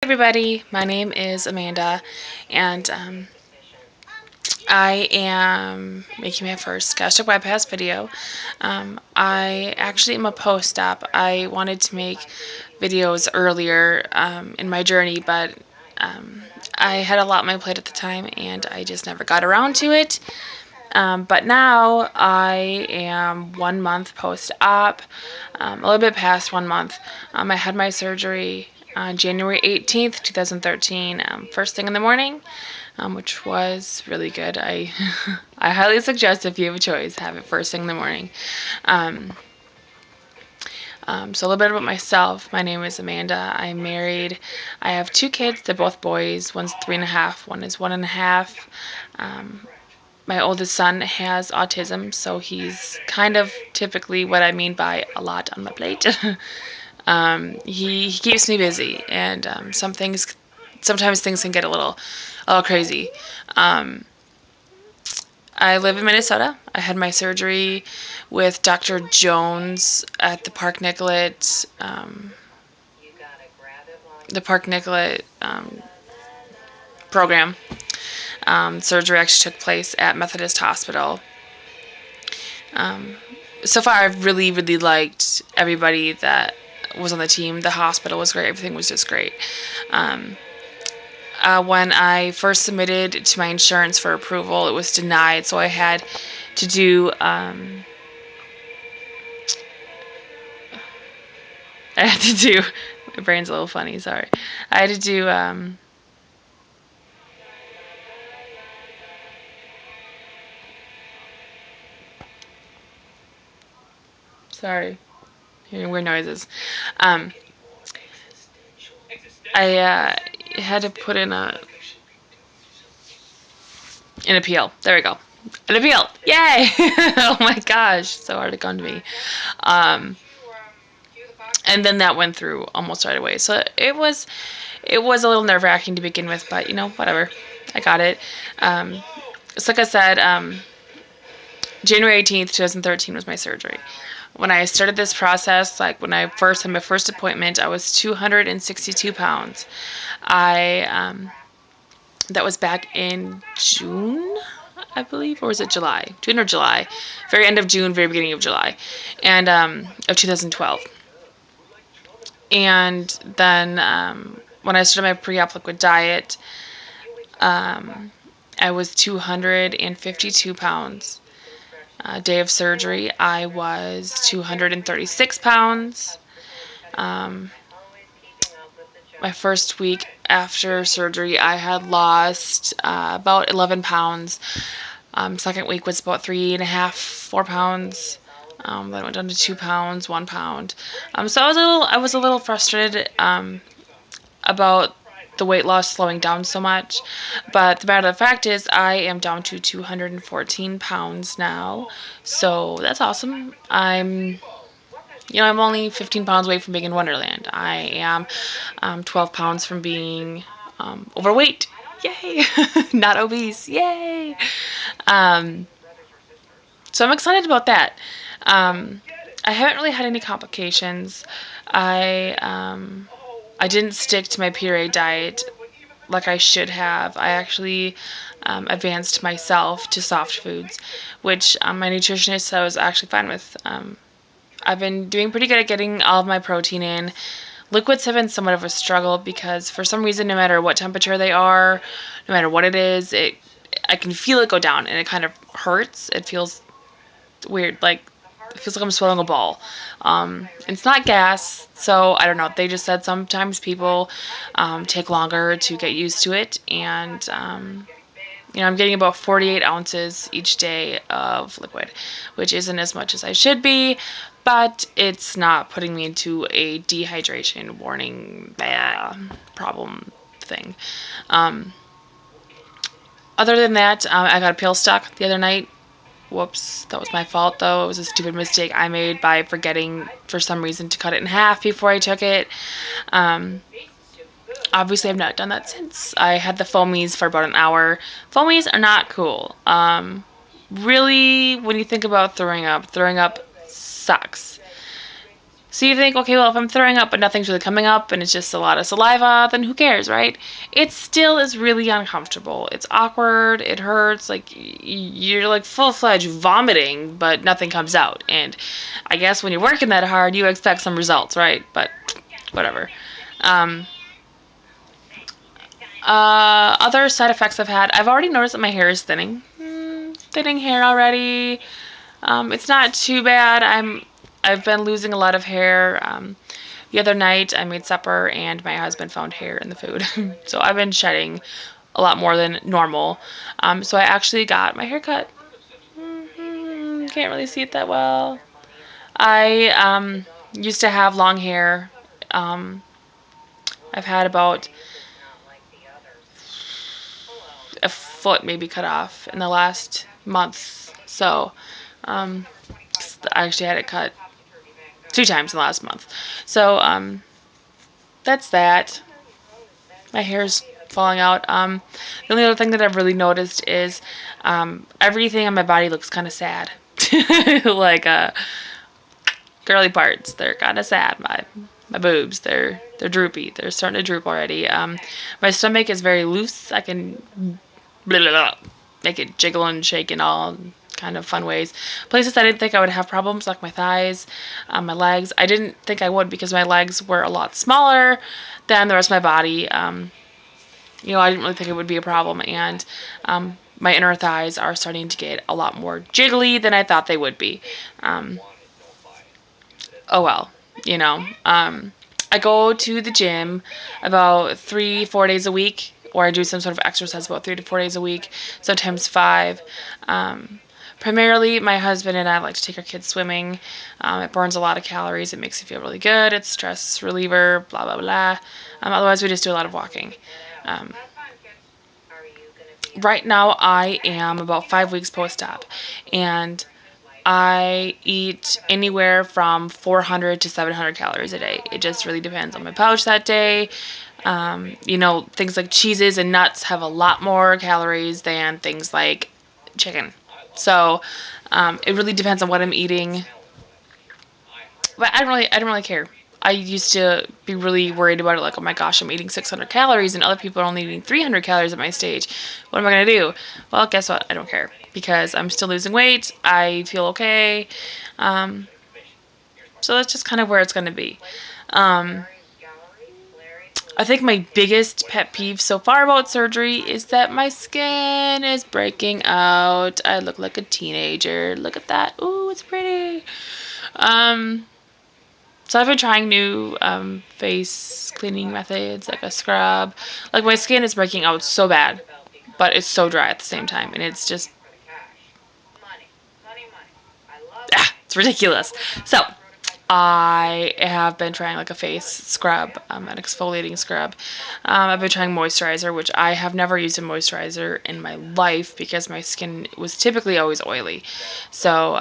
Everybody, my name is Amanda, and I am making my first Gastric bypass video. I actually am a post-op. I wanted to make videos earlier in my journey, but um, I had a lot on my plate at the time, and I just never got around to it. But now I am 1 month post-op, a little bit past 1 month. I had my surgery on January 18th, 2013, first thing in the morning, which was really good. I highly suggest if you have a choice, have it first thing in the morning. Um, so a little bit about myself. My name is Amanda. I'm married. I have 2 kids. They're both boys. One's 3.5. One is 1.5. My oldest son has autism, so he's kind of typically what I mean by a lot on my plate. He keeps me busy, and sometimes things can get a little crazy. Um, I live in Minnesota. I had my surgery with Dr. Jones at the Park Nicollet program. Surgery actually took place at Methodist Hospital. Um, so far, I've really, really liked everybody that was on the team. The hospital was great. Everything was just great. Um, when I first submitted to my insurance for approval, it was denied. So I had to do. I had to do. My brain's a little funny. Sorry. I had to do. Sorry, hearing weird noises. Um, I had to put in an appeal. There we go. An appeal. Yay! Oh my gosh, so hard to come to me. Um, and then that went through almost right away. So it was a little nerve wracking to begin with, but whatever. I got it. So like I said, January 18th, 2013 was my surgery. When I started this process, like when I first had my first appointment, I was 262 pounds. That was back in June, I believe, or was it July? June or July? Very end of June, very beginning of July, and of 2012. And then when I started my pre-op liquid diet, I was 252 pounds. Day of surgery, I was 236 pounds. Um, my first week after surgery, I had lost about 11 pounds. Second week was about 3.5, 4 pounds. Then I went down to 2 pounds, 1 pound. So I was a little frustrated about the weight loss slowing down so much. But the matter of the fact is, I am down to 214 pounds now. So that's awesome. I'm only 15 pounds away from being in Wonderland. I am 12 pounds from being overweight. Yay! Not obese. Yay! Um, so I'm excited about that. I haven't really had any complications. I didn't stick to my puree diet like I should have. I actually advanced myself to soft foods, which my nutritionist said I was actually fine with. I've been doing pretty good at getting all of my protein in. Liquids have been somewhat of a struggle because for some reason, no matter what temperature they are, no matter what it is, I can feel it go down and it kind of hurts. It feels weird, like it feels like I'm swallowing a ball. It's not gas, so I don't know. They just said sometimes people take longer to get used to it, and I'm getting about 48 ounces each day of liquid, which isn't as much as I should be, but it's not putting me into a dehydration warning problem thing. Um, Other than that, I got a pill stuck the other night. Whoops, that was my fault though. It was a stupid mistake I made by forgetting for some reason to cut it in half before I took it. Um, Obviously, I've not done that since. I had the foamies for about an hour. Foamies are not cool. Really, when you think about throwing up sucks. So you think, okay, well, if I'm throwing up but nothing's really coming up and it's just a lot of saliva, then who cares, right? It still is really uncomfortable. It's awkward. It hurts. Like you're like full-fledged vomiting, but nothing comes out. And I guess when you're working that hard, you expect some results, right? But whatever. Um, Other side effects I've already noticed that my hair is thinning. Thinning hair already. It's not too bad. I've been losing a lot of hair. The other night I made supper and my husband found hair in the food. So I've been shedding a lot more than normal. So I actually got my hair cut. Can't really see it that well. I used to have long hair. Um, I've had about a foot maybe cut off in the last month. So um, I actually had it cut 2 times in the last month. So that's that. My hair's falling out. The only other thing that I've really noticed is everything on my body looks kind of sad. Like girly parts, they're kind of sad. My boobs, they're droopy. They're starting to droop already. My stomach is very loose. I can blah, blah, blah, make it jiggle and shake in all kind of fun ways. Places I didn't think I would have problems, like my thighs, my legs. I didn't think I would because my legs were a lot smaller than the rest of my body. I didn't really think it would be a problem, and my inner thighs are starting to get a lot more jiggly than I thought they would be. Um, oh well, you know. I go to the gym about 3-4 days a week, or I do some sort of exercise about 3 to 4 days a week, sometimes 5. Um, Primarily, my husband and I like to take our kids swimming. It burns a lot of calories. It makes you feel really good. It's stress reliever, blah, blah, blah. Otherwise, we just do a lot of walking. Um, right now, I am about 5 weeks post-op, and I eat anywhere from 400 to 700 calories a day. It just really depends on my pouch that day. Things like cheeses and nuts have a lot more calories than things like chicken. So it really depends on what I'm eating. But I don't really care. I used to be really worried about it, like, oh my gosh, I'm eating 600 calories and other people are only eating 300 calories at my stage. What am I going to do? Well, guess what? I don't care because I'm still losing weight. I feel okay. Um, so that's just kind of where it's going to be. Um, I think my biggest pet peeve so far about surgery is that my skin is breaking out. I look like a teenager. Look at that. Ooh, it's pretty. Um, So I've been trying new face cleaning methods, like a scrub. Like my skin is breaking out so bad, but it's so dry at the same time, and it's just it's ridiculous. So I have been trying like a face scrub, an exfoliating scrub. I've been trying moisturizer, which I have never used a moisturizer in my life because my skin was typically always oily. So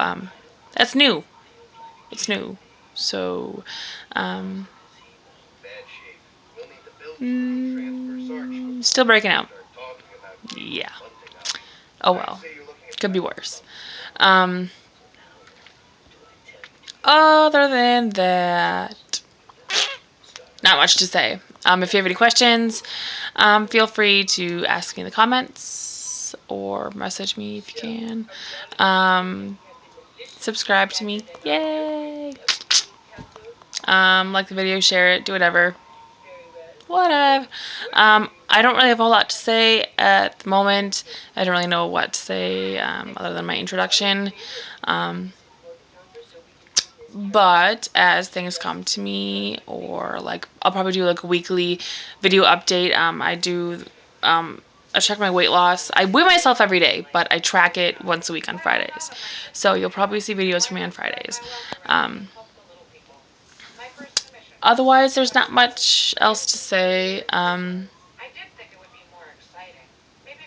that's new. It's new. So um, still breaking out. Yeah. Oh well. Could be worse. Um, Other than that, not much to say. If you have any questions, feel free to ask me in the comments or message me if you can. Subscribe to me. Yay! Like the video, share it, do whatever. Whatever. I don't really have a whole lot to say at the moment. I don't really know what to say other than my introduction. But as things come to me, or like I'll probably do like a weekly video update. I check my weight loss. I weigh myself every day, but I track it once a week on Fridays. So you'll probably see videos from me on Fridays. Um, Otherwise, there's not much else to say.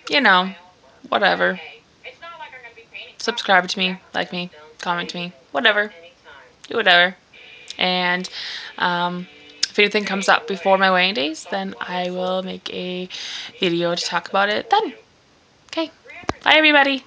You know, whatever. Subscribe to me, like me, comment to me, whatever. Do whatever. And if anything comes up before my weighing days, then I will make a video to talk about it then. Okay. Bye, everybody.